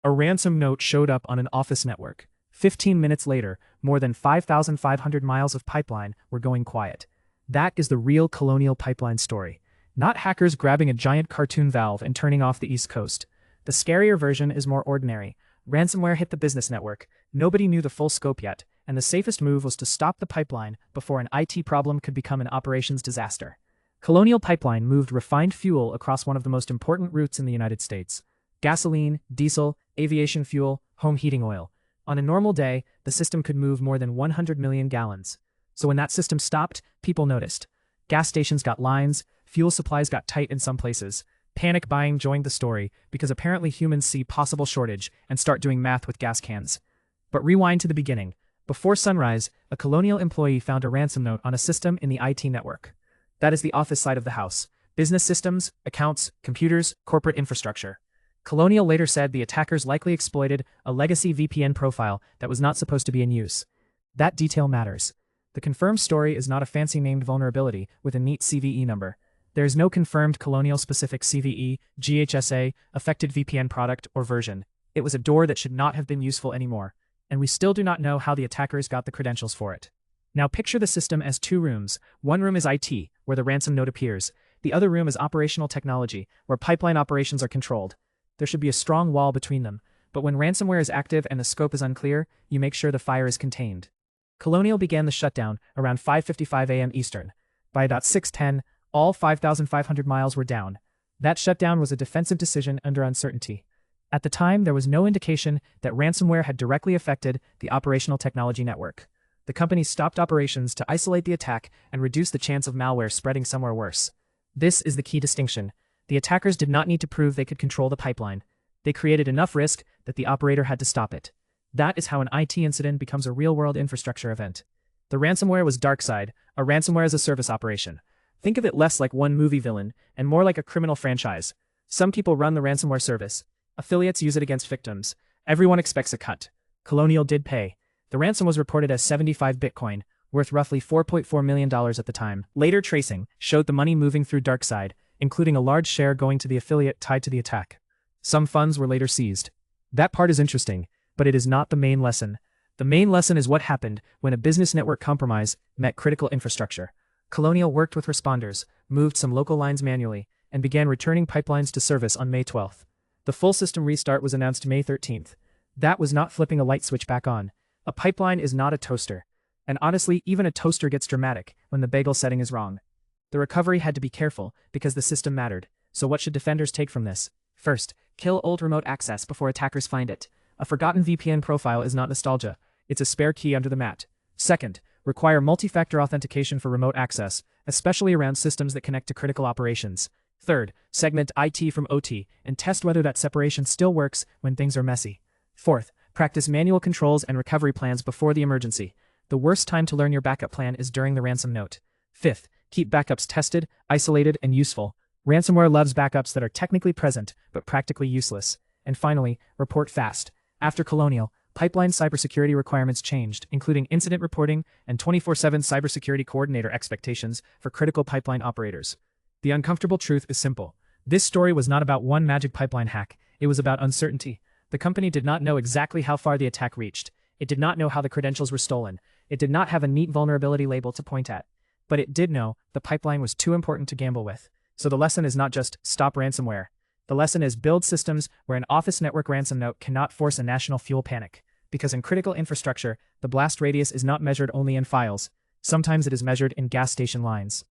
A ransom note showed up on an office network. 15 minutes later, more than 5,500 miles of pipeline were going quiet. That is the real Colonial Pipeline story. Not hackers grabbing a giant cartoon valve and turning off the East Coast. The scarier version is more ordinary. Ransomware hit the business network. Nobody knew the full scope yet, and the safest move was to stop the pipeline before an IT problem could become an operations disaster. Colonial Pipeline moved refined fuel across one of the most important routes in the United States. Gasoline, diesel, aviation fuel, home heating oil. On a normal day, the system could move more than 100 million gallons. So when that system stopped, people noticed. Gas stations got lines, fuel supplies got tight in some places. Panic buying joined the story because apparently humans see possible shortage and start doing math with gas cans. But rewind to the beginning. Before sunrise, a Colonial employee found a ransom note on a system in the IT network. That is the office side of the house. Business systems, accounts, computers, corporate infrastructure. Colonial later said the attackers likely exploited a legacy VPN profile that was not supposed to be in use. That detail matters. The confirmed story is not a fancy named vulnerability with a neat CVE number. There is no confirmed Colonial-specific CVE, GHSA, affected VPN product, or version. It was a door that should not have been useful anymore, and we still do not know how the attackers got the credentials for it. Now picture the system as two rooms. One room is IT, where the ransom note appears. The other room is operational technology, where pipeline operations are controlled. There should be a strong wall between them, but when ransomware is active and the scope is unclear, you make sure the fire is contained. Colonial began the shutdown around 5:55 a.m. Eastern. By about 6:10, all 5,500 miles were down. That shutdown was a defensive decision under uncertainty. At the time, there was no indication that ransomware had directly affected the operational technology network. The company stopped operations to isolate the attack and reduce the chance of malware spreading somewhere worse. This is the key distinction. The attackers did not need to prove they could control the pipeline. They created enough risk that the operator had to stop it. That is how an IT incident becomes a real-world infrastructure event. The ransomware was DarkSide, a ransomware-as-a-service operation. Think of it less like one movie villain and more like a criminal franchise. Some people run the ransomware service. Affiliates use it against victims. Everyone expects a cut. Colonial did pay. The ransom was reported as 75 Bitcoin, worth roughly $4.4 million at the time. Later tracing showed the money moving through DarkSide, including a large share going to the affiliate tied to the attack. Some funds were later seized. That part is interesting, but it is not the main lesson. The main lesson is what happened when a business network compromise met critical infrastructure. Colonial worked with responders, moved some local lines manually, and began returning pipelines to service on May 12th. The full system restart was announced May 13th. That was not flipping a light switch back on. A pipeline is not a toaster. And honestly, even a toaster gets dramatic when the bagel setting is wrong. The recovery had to be careful because the system mattered. So what should defenders take from this? First, kill old remote access before attackers find it. A forgotten VPN profile is not nostalgia. It's a spare key under the mat. Second, require multi-factor authentication for remote access, especially around systems that connect to critical operations. Third, segment IT from OT and test whether that separation still works when things are messy. Fourth, practice manual controls and recovery plans before the emergency. The worst time to learn your backup plan is during the ransom note. Fifth, keep backups tested, isolated, and useful. Ransomware loves backups that are technically present, but practically useless. And finally, report fast. After Colonial, pipeline cybersecurity requirements changed, including incident reporting and 24/7 cybersecurity coordinator expectations for critical pipeline operators. The uncomfortable truth is simple. This story was not about one magic pipeline hack. It was about uncertainty. The company did not know exactly how far the attack reached. It did not know how the credentials were stolen. It did not have a neat vulnerability label to point at. But it did know the pipeline was too important to gamble with. So the lesson is not just stop ransomware. The lesson is build systems where an office network ransom note cannot force a national fuel panic. Because in critical infrastructure, the blast radius is not measured only in files. Sometimes it is measured in gas station lines.